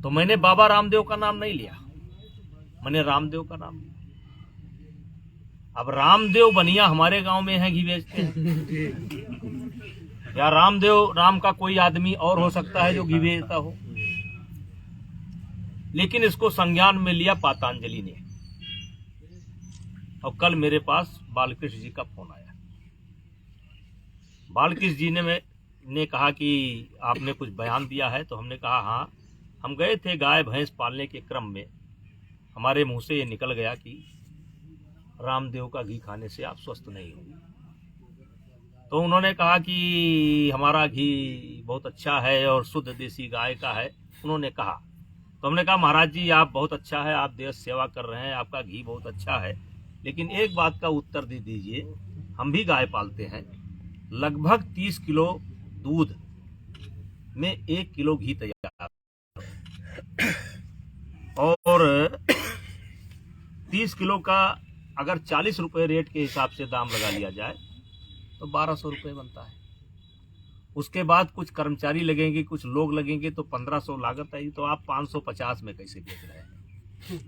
तो मैंने बाबा रामदेव का नाम नहीं लिया, मैंने रामदेव का नाम लिया। अब रामदेव बनिया हमारे गांव में है, घी बेचते हैं। या रामदेव राम का कोई आदमी और हो सकता है जो घी बेचता हो, लेकिन इसको संज्ञान में लिया पातंजलि ने। और कल मेरे पास बालकृष्ण जी का फोन आया। बालकृष्ण जी ने कहा कि आपने कुछ बयान दिया है। तो हमने कहा हाँ, हम गए थे गाय भैंस पालने के क्रम में, हमारे मुंह से ये निकल गया कि रामदेव का घी खाने से आप स्वस्थ नहीं होंगे। तो उन्होंने कहा कि हमारा घी बहुत अच्छा है और शुद्ध देसी गाय का है, उन्होंने कहा। तो हमने कहा महाराज जी आप बहुत अच्छा है, आप देश सेवा कर रहे हैं, आपका घी बहुत अच्छा है, लेकिन एक बात का उत्तर दे दीजिए, हम भी गाय पालते हैं, लगभग 30 किलो दूध में 1 किलो घी तैयार, और 30 किलो का अगर 40 रुपए रेट के हिसाब से दाम लगा लिया जाए तो 1200 रुपए बनता है। उसके बाद कुछ कर्मचारी लगेंगे, कुछ लोग लगेंगे, तो 1500 लागत आई। तो आप 550 में कैसे बेच रहे हैं?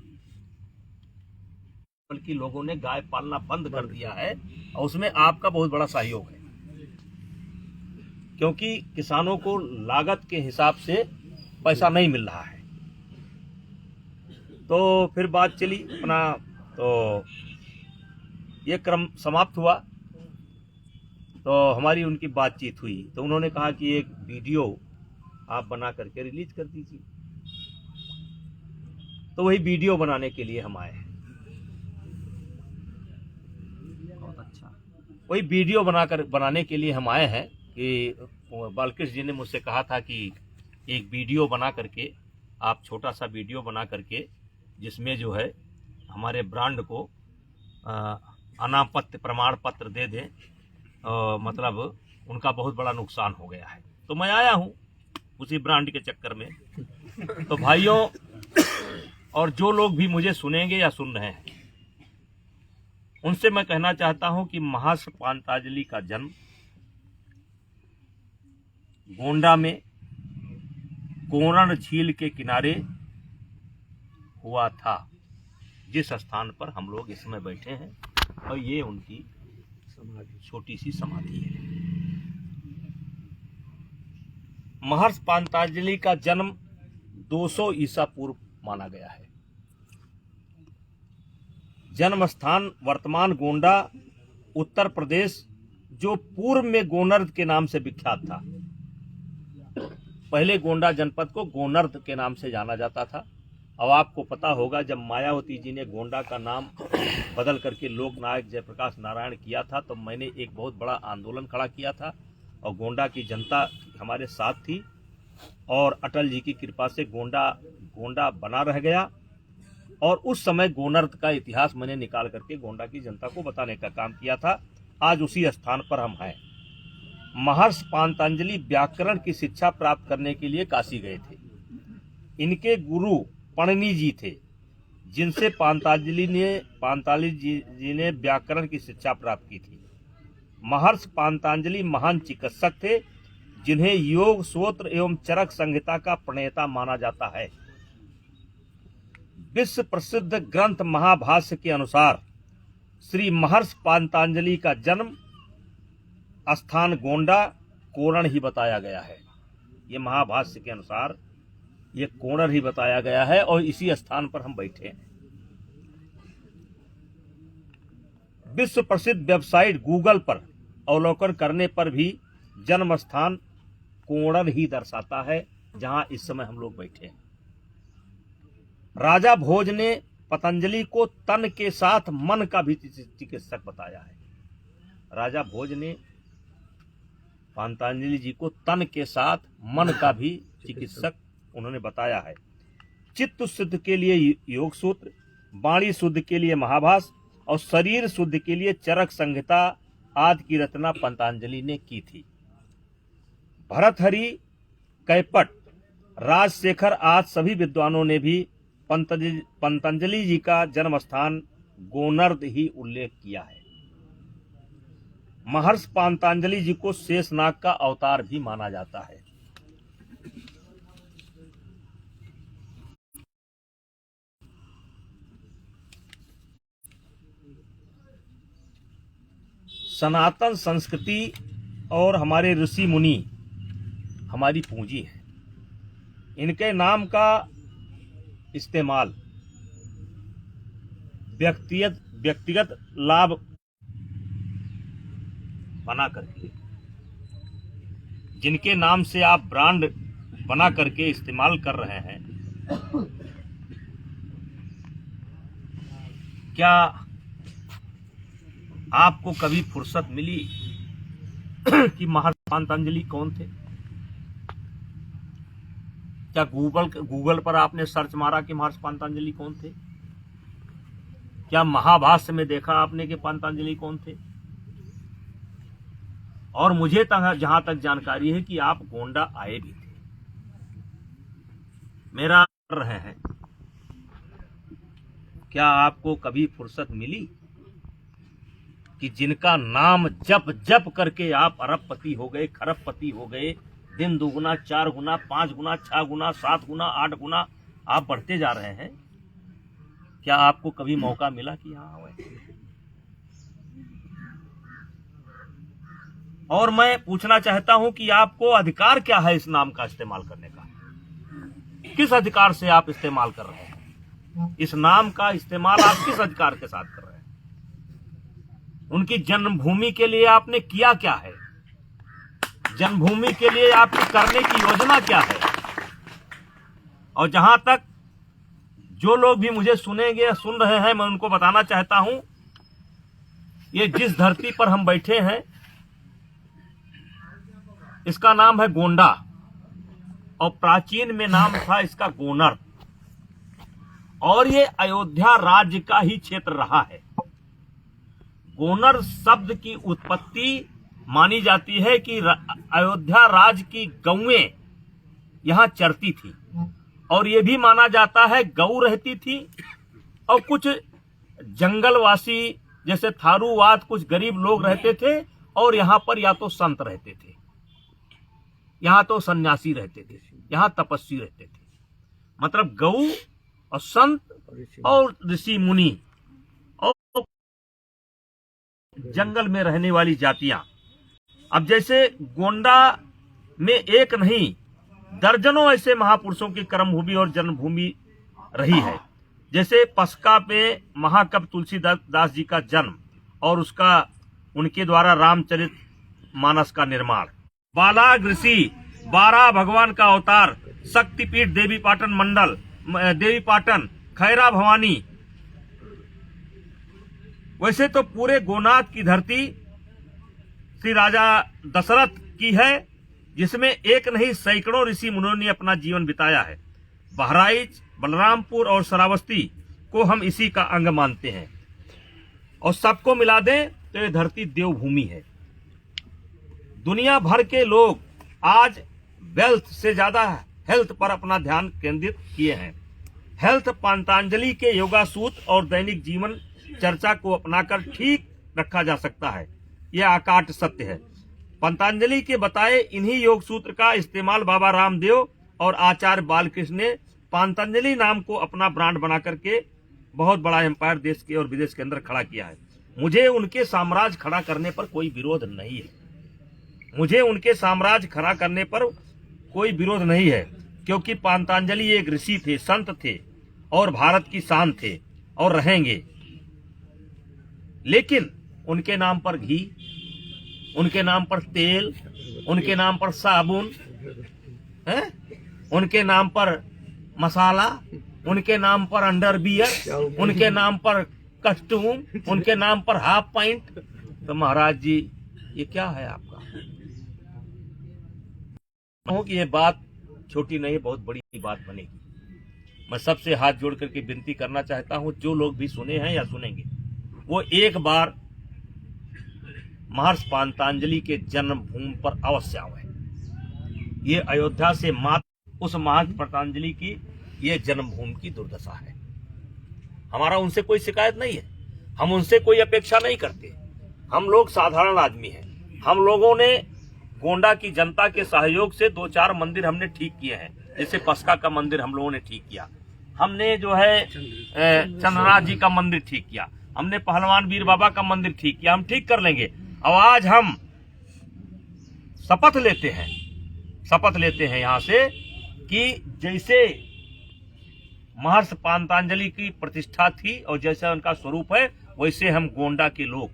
बल्कि लोगों ने गाय पालना बंद कर दिया है, और उसमें आपका बहुत बड़ा सहयोग है, क्योंकि किसानों को लागत के हिसाब से पैसा नहीं मिल रहा है। तो फिर बात चली अपना, तो ये क्रम समाप्त हुआ। तो हमारी उनकी बातचीत हुई, तो उन्होंने कहा कि एक वीडियो आप बना करके रिलीज कर दीजिए। तो वही वीडियो बनाने के लिए हम आए हैं। बहुत अच्छा, वही वीडियो बनाने के लिए हम आए हैं कि बालकृष्ण जी ने मुझसे कहा था कि एक वीडियो बना करके, आप छोटा सा वीडियो बना करके, जिसमें जो है हमारे ब्रांड को अनापत्य प्रमाण पत्र दे दें, मतलब उनका बहुत बड़ा नुकसान हो गया है। तो मैं आया हूं उसी ब्रांड के चक्कर में। तो भाइयों और जो लोग भी मुझे सुनेंगे या सुन रहे हैं, उनसे मैं कहना चाहता हूं कि महर्षि पातंजलि का जन्म गोंडा में कोरण झील के किनारे हुआ था, जिस स्थान पर हम लोग इस समय बैठे हैं, और ये उनकी छोटी सी समाधि है। महर्षि पातंजलि का जन्म 200 ईसा पूर्व माना गया है। जन्म स्थान वर्तमान गोंडा, उत्तर प्रदेश, जो पूर्व में गोनर्द के नाम से विख्यात था। पहले गोंडा जनपद को गोनर्द के नाम से जाना जाता था। अब आपको पता होगा, जब मायावती जी ने गोंडा का नाम बदल करके लोकनायक जयप्रकाश नारायण किया था, तो मैंने एक बहुत बड़ा आंदोलन खड़ा किया था, और गोंडा की जनता हमारे साथ थी, और अटल जी की कृपा से गोंडा बना रह गया। और उस समय गोनर्द का इतिहास मैंने निकाल करके गोंडा की जनता को बताने का काम किया था। आज उसी स्थान पर हम हैं। महर्षि पातंजलि व्याकरण की शिक्षा प्राप्त करने के लिए काशी गए थे। इनके गुरु पणनी जी थे, जिनसे पातंजलि जी ने व्याकरण की शिक्षा प्राप्त की थी। महर्षि पातंजलि महान चिकित्सक थे, जिन्हें योग सूत्र एवं चरक संहिता का प्रणेता माना जाता है। विश्व प्रसिद्ध ग्रंथ महाभाष्य के अनुसार श्री महर्षि पातंजलि का जन्म स्थान गोंडा कोरण ही बताया गया है। ये महाभाष्य के अनुसार ये कोरण ही बताया गया है, और इसी स्थान पर हम बैठे हैं। विश्व प्रसिद्ध वेबसाइट गूगल पर अवलोकन करने पर भी जन्म स्थान कोरण ही दर्शाता है, जहां इस समय हम लोग बैठे हैं। राजा भोज ने पतंजलि को तन के साथ मन का भी चिकित्सक बताया है। राजा भोज ने पातंजलि जी को तन के साथ मन का भी चिकित्सक उन्होंने बताया है। चित्त शुद्ध के लिए योग सूत्र, वाणी शुद्ध के लिए महाभाष्य, और शरीर शुद्ध के लिए चरक संहिता आदि की रचना पतंजलि ने की थी। भर्तृहरि, कैपट, राजशेखर आदि सभी विद्वानों ने भी पतंजलि जी का जन्म स्थान गोनर्द ही उल्लेख किया है। महर्षि पातंजलि जी को शेषनाग का अवतार भी माना जाता है। सनातन संस्कृति और हमारे ऋषि मुनि हमारी पूंजी है। इनके नाम का इस्तेमाल व्यक्तिगत लाभ बना करके, जिनके नाम से आप ब्रांड बना करके इस्तेमाल कर रहे हैं, क्या आपको कभी फुर्सत मिली कि महर्षि पातंजलि कौन थे? क्या गूगल पर आपने सर्च मारा कि महर्षि पातंजलि कौन थे? क्या महाभाष्य में देखा आपने कि पातंजलि कौन थे? और मुझे जहां तक जानकारी है कि आप गोंडा आए भी थे। मेरा कर रहे हैं, क्या आपको कभी फुर्सत मिली कि जिनका नाम जप करके आप अरबपति हो गए, खरबपति हो गए, दिन दुगुना, 4 गुना, 5 गुना, 6 गुना, 7 गुना, 8 गुना आप बढ़ते जा रहे हैं? क्या आपको कभी मौका मिला कि यहाँ आए? और मैं पूछना चाहता हूं कि आपको अधिकार क्या है इस नाम का इस्तेमाल करने का? किस अधिकार से आप इस्तेमाल कर रहे हैं? इस नाम का इस्तेमाल आप किस अधिकार के साथ कर रहे हैं? उनकी जन्मभूमि के लिए आपने किया क्या है? जन्मभूमि के लिए आपकी करने की योजना क्या है? और जहां तक जो लोग भी मुझे सुनेंगे या सुन रहे हैं, मैं उनको बताना चाहता हूं, ये जिस धरती पर हम बैठे हैं इसका नाम है गोंडा, और प्राचीन में नाम था इसका गोनर, और ये अयोध्या राज्य का ही क्षेत्र रहा है। गोनर शब्द की उत्पत्ति मानी जाती है कि अयोध्या राज्य की गौएं यहां चरती थी, और ये भी माना जाता है गऊ रहती थी, और कुछ जंगलवासी जैसे थारूवाद कुछ गरीब लोग रहते थे, और यहां पर या तो संत रहते थे, यहां तो सन्यासी रहते थे, यहां तपस्वी रहते थे। मतलब गऊ और संत और ऋषि मुनि और जंगल में रहने वाली जातियां। अब जैसे गोंडा में एक नहीं दर्जनों ऐसे महापुरुषों की कर्मभूमि और जन्मभूमि रही है। जैसे पसका पे महाकवि तुलसीदास जी का जन्म और उनके द्वारा रामचरित मानस का निर्माण, बालाग ऋषि 12 भगवान का अवतार, शक्तिपीठ देवी पाटन मंडल, देवी पाटन, खैरा भवानी। वैसे तो पूरे गोनाथ की धरती श्री राजा दशरथ की है, जिसमें एक नहीं सैकड़ों ऋषि मुनियों ने अपना जीवन बिताया है। बहराइच, बलरामपुर और श्रावस्ती को हम इसी का अंग मानते हैं, और सबको मिला दें तो ये धरती देवभूमि है। दुनिया भर के लोग आज वेल्थ से ज्यादा हेल्थ पर अपना ध्यान केंद्रित किए हैं। हेल्थ पातंजलि के योगा सूत्र और दैनिक जीवन चर्चा को अपनाकर ठीक रखा जा सकता है, यह अकाट सत्य है। पतंजलि के बताए इन्हीं योग सूत्र का इस्तेमाल बाबा रामदेव और आचार्य बालकृष्ण ने पतंजलि नाम को अपना ब्रांड बना करके बहुत बड़ा एम्पायर देश के और विदेश के अंदर खड़ा किया है। मुझे उनके साम्राज्य खड़ा करने पर कोई विरोध नहीं है, मुझे उनके साम्राज्य खड़ा करने पर कोई विरोध नहीं है, क्योंकि पतंजलि एक ऋषि थे, संत थे और भारत की शान थे और रहेंगे। लेकिन उनके नाम पर घी, उनके नाम पर तेल, उनके नाम पर साबुन है, उनके नाम पर मसाला, उनके नाम पर अंडरवियर, उनके नाम पर कस्टूम, उनके नाम पर हाफ पैंट। तो महाराज जी ये क्या है आपका? कि ये बात छोटी नहीं, बहुत बड़ी बात बनेगी। मैं सबसे हाथ जोड़ करके विनती करना चाहता हूं, जो लोग भी सुने हैं या सुनेंगे, वो एक बार महर्षि पातंजलि के जन्मभूमि पर अवश्य आवे। ये अयोध्या से मात्र उस महर्षि पतंजलि की ये जन्मभूमि की दुर्दशा है। हमारा उनसे कोई शिकायत नहीं है, हम उनसे कोई अपेक्षा नहीं करते। हम लोग साधारण आदमी हैं। हम लोगों ने गोंडा की जनता के सहयोग से 2-4 मंदिर हमने ठीक किए हैं। जैसे पसका का मंदिर हम लोगों ने ठीक किया, हमने जो है चंद्रनाथ जी का मंदिर ठीक किया, हमने पहलवान वीर बाबा का मंदिर ठीक किया। हम ठीक कर लेंगे। और आज हम शपथ लेते हैं यहाँ से कि जैसे महर्षि पातंजलि की प्रतिष्ठा थी और जैसा उनका स्वरूप है, वैसे हम गोंडा के लोग,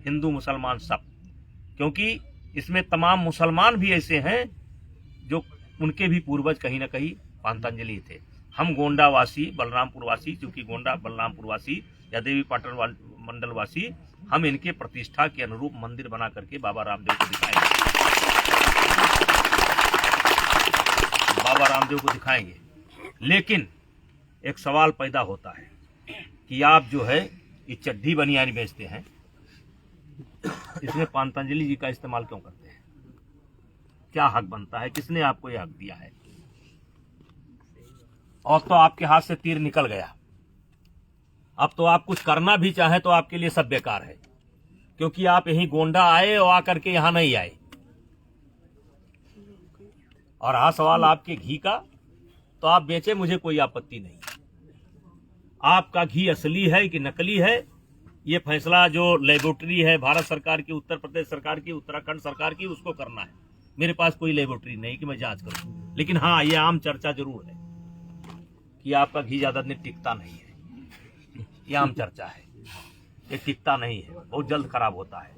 हिंदू मुसलमान सब, क्योंकि इसमें तमाम मुसलमान भी ऐसे हैं जो उनके भी पूर्वज कहीं ना कहीं पातंजलि थे। हम गोंडा वासी, बलरामपुर वासी, चूंकि गोंडा बलरामपुर वासी या देवी पाटन मंडल वासी, हम इनके प्रतिष्ठा के अनुरूप मंदिर बना करके बाबा रामदेव को दिखाएंगे। लेकिन एक सवाल पैदा होता है कि आप जो है ये चड्ढी बनियान बेचते हैं, इसमें पातंजलि जी का इस्तेमाल क्यों करते हैं? क्या हक बनता है? किसने आपको यह हक दिया है? और तो आपके हाथ से तीर निकल गया। अब तो आप कुछ करना भी चाहें तो आपके लिए सब बेकार है, क्योंकि आप यहीं गोंडा आए और आकर के यहां नहीं आए। और रहा सवाल आपके घी का, तो आप बेचे, मुझे कोई आपत्ति नहीं। आपका घी असली है कि नकली है, ये फैसला जो लेबोरेटरी है भारत सरकार की, उत्तर प्रदेश सरकार की, उत्तराखंड सरकार की, उसको करना है। मेरे पास कोई लेबोरेटरी नहीं कि मैं जांच करूं। लेकिन हाँ, ये आम चर्चा जरूर है कि आपका घी ज्यादा दिन टिकता नहीं है। ये आम चर्चा है, ये टिकता नहीं है, बहुत जल्द खराब होता है।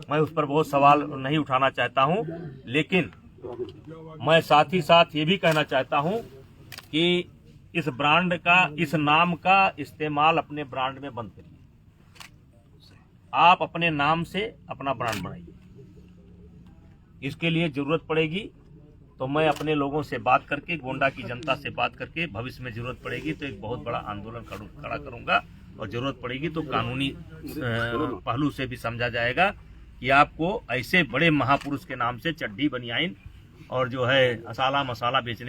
मैं उस पर बहुत सवाल नहीं उठाना चाहता हूं, लेकिन मैं साथ ही साथ ये भी कहना चाहता हूं कि इस ब्रांड का, इस नाम का इस्तेमाल अपने ब्रांड में बंद करिए। आप अपने नाम से अपना ब्रांड बनाइए। इसके लिए जरूरत पड़ेगी तो मैं अपने लोगों से बात करके, गोंडा की जनता से बात करके, भविष्य में जरूरत पड़ेगी तो एक बहुत बड़ा आंदोलन खड़ा करूंगा, और जरूरत पड़ेगी तो कानूनी पहलू से भी समझा जाएगा कि आपको ऐसे बड़े महापुरुष के नाम से चड्ढी बनियाइन और जो है असाला मसाला बेचने